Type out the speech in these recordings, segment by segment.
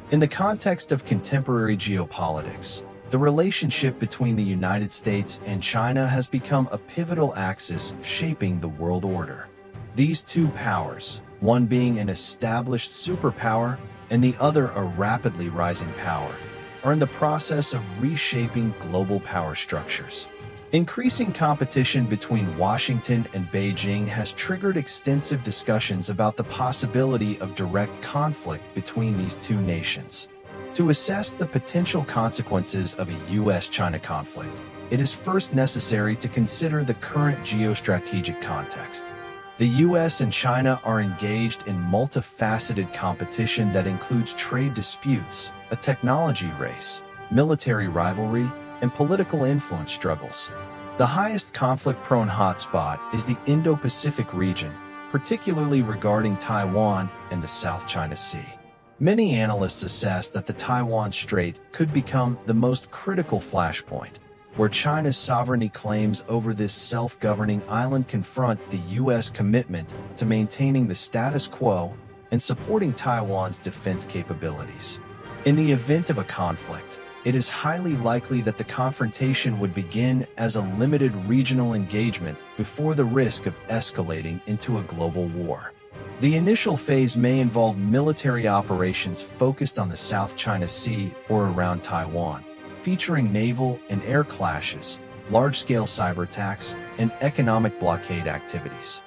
In the context of contemporary geopolitics, the relationship between the United States and China has become a pivotal axis shaping the world order. These two powers, one being an established superpower and the other a rapidly rising power, are in the process of reshaping global power structures. Increasing competition between Washington and Beijing has triggered extensive discussions about the possibility of direct conflict between these two nations. To assess the potential consequences of a US-China conflict, it is first necessary to consider the current geostrategic context. The US and China are engaged in multifaceted competition that includes trade disputes, a technology race, military rivalry, and political influence struggles. The highest conflict-prone hotspot is the Indo-Pacific region, particularly regarding Taiwan and the South China Sea. Many analysts assess that the Taiwan Strait could become the most critical flashpoint, where China's sovereignty claims over this self-governing island confront the U.S. commitment to maintaining the status quo and supporting Taiwan's defense capabilities. In the event of a conflict, it is highly likely that the confrontation would begin as a limited regional engagement before the risk of escalating into a global war. The initial phase may involve military operations focused on the South China Sea or around Taiwan, featuring naval and air clashes, large-scale cyber attacks, and economic blockade activities.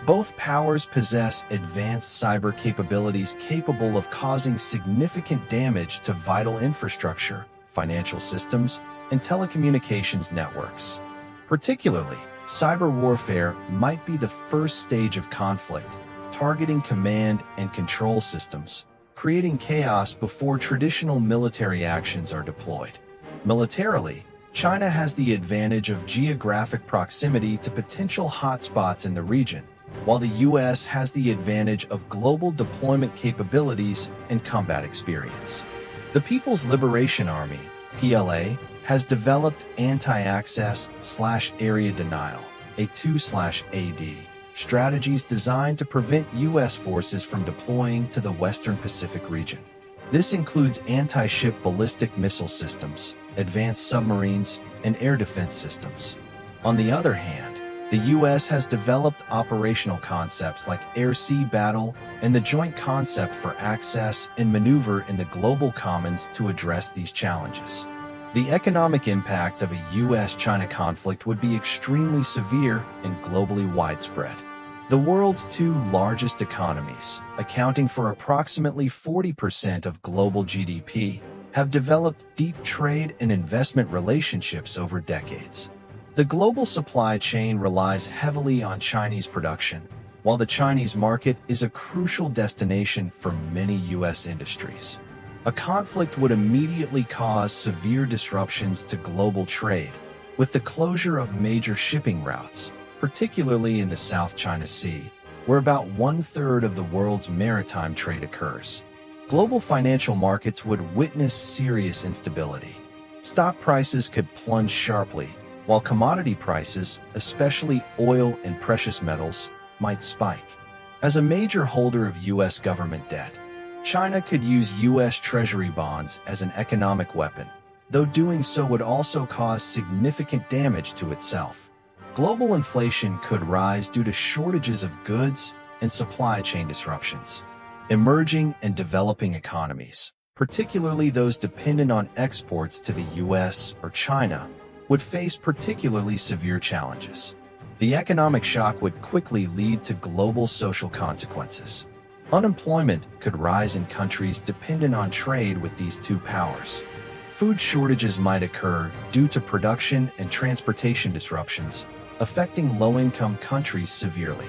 Both powers possess advanced cyber capabilities capable of causing significant damage to vital infrastructure, financial systems, and telecommunications networks. Particularly, cyber warfare might be the first stage of conflict, targeting command and control systems, creating chaos before traditional military actions are deployed. Militarily, China has the advantage of geographic proximity to potential hotspots in the region, while the U.S. has the advantage of global deployment capabilities and combat experience. The People's Liberation Army, PLA, has developed anti-access/area denial, A2/AD, strategies designed to prevent U.S. forces from deploying to the Western Pacific region. This includes anti-ship ballistic missile systems, advanced submarines, and air defense systems. On the other hand, the U.S. has developed operational concepts like air-sea battle and the Joint Concept for Access and Maneuver in the Global Commons to address these challenges. The economic impact of a U.S.-China conflict would be extremely severe and globally widespread. The world's two largest economies, accounting for approximately 40% of global GDP, have developed deep trade and investment relationships over decades. The global supply chain relies heavily on Chinese production, while the Chinese market is a crucial destination for many U.S. industries. A conflict would immediately cause severe disruptions to global trade, with the closure of major shipping routes, particularly in the South China Sea, where about one-third of the world's maritime trade occurs. Global financial markets would witness serious instability. Stock prices could plunge sharply, while commodity prices, especially oil and precious metals, might spike. As a major holder of U.S. government debt, China could use U.S. Treasury bonds as an economic weapon, though doing so would also cause significant damage to itself. Global inflation could rise due to shortages of goods and supply chain disruptions. Emerging and developing economies, particularly those dependent on exports to the U.S. or China, would face particularly severe challenges. The economic shock would quickly lead to global social consequences. Unemployment could rise in countries dependent on trade with these two powers. Food shortages might occur due to production and transportation disruptions, affecting low-income countries severely.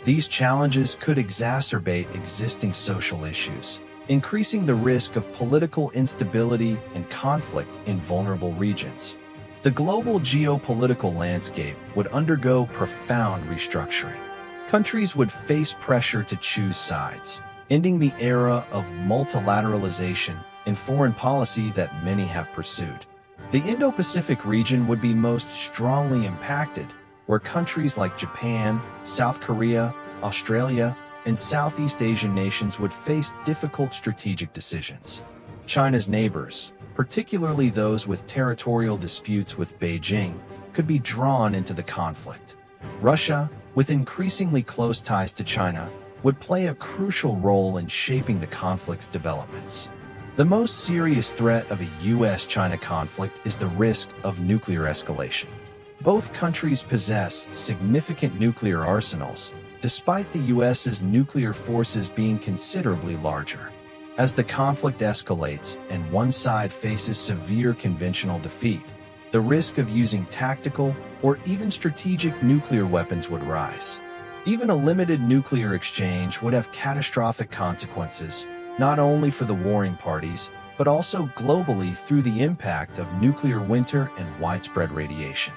These challenges could exacerbate existing social issues, increasing the risk of political instability and conflict in vulnerable regions. The global geopolitical landscape would undergo profound restructuring. Countries would face pressure to choose sides, ending the era of multilateralization in foreign policy that many have pursued. The Indo-Pacific region would be most strongly impacted, where countries like Japan, South Korea, Australia, and Southeast Asian nations would face difficult strategic decisions. China's neighbors, particularly those with territorial disputes with Beijing, could be drawn into the conflict. Russia, with increasingly close ties to China, would play a crucial role in shaping the conflict's developments. The most serious threat of a US-China conflict is the risk of nuclear escalation. Both countries possess significant nuclear arsenals, despite the US's nuclear forces being considerably larger. As the conflict escalates and one side faces severe conventional defeat, the risk of using tactical or even strategic nuclear weapons would rise. Even a limited nuclear exchange would have catastrophic consequences, not only for the warring parties, but also globally through the impact of nuclear winter and widespread radiation.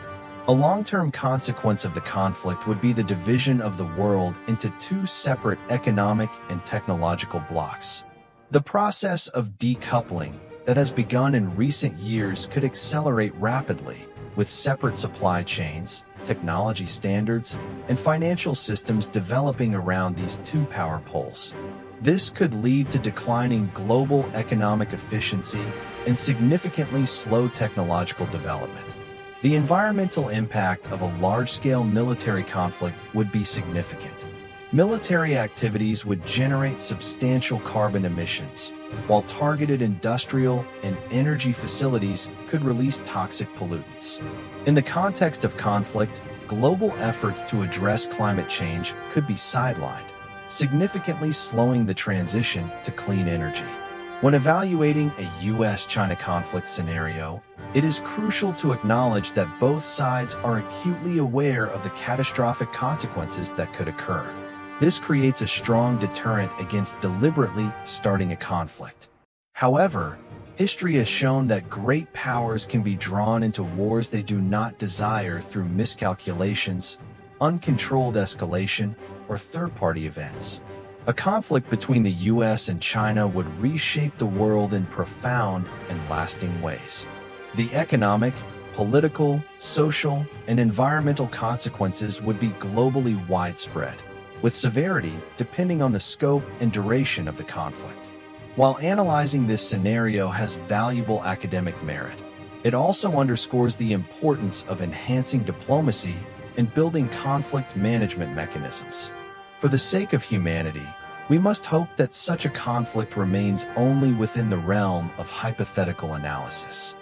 A long-term consequence of the conflict would be the division of the world into two separate economic and technological blocks. The process of decoupling that has begun in recent years could accelerate rapidly, with separate supply chains, technology standards, and financial systems developing around these two power poles. This could lead to declining global economic efficiency and significantly slow technological development. The environmental impact of a large-scale military conflict would be significant. Military activities would generate substantial carbon emissions, while targeted industrial and energy facilities could release toxic pollutants. In the context of conflict, global efforts to address climate change could be sidelined, significantly slowing the transition to clean energy. When evaluating a US-China conflict scenario, it is crucial to acknowledge that both sides are acutely aware of the catastrophic consequences that could occur. This creates a strong deterrent against deliberately starting a conflict. However, history has shown that great powers can be drawn into wars they do not desire through miscalculations, uncontrolled escalation, or third-party events. A conflict between the US and China would reshape the world in profound and lasting ways. The economic, political, social, and environmental consequences would be globally widespread, with severity depending on the scope and duration of the conflict. While analyzing this scenario has valuable academic merit, it also underscores the importance of enhancing diplomacy and building conflict management mechanisms. For the sake of humanity, we must hope that such a conflict remains only within the realm of hypothetical analysis.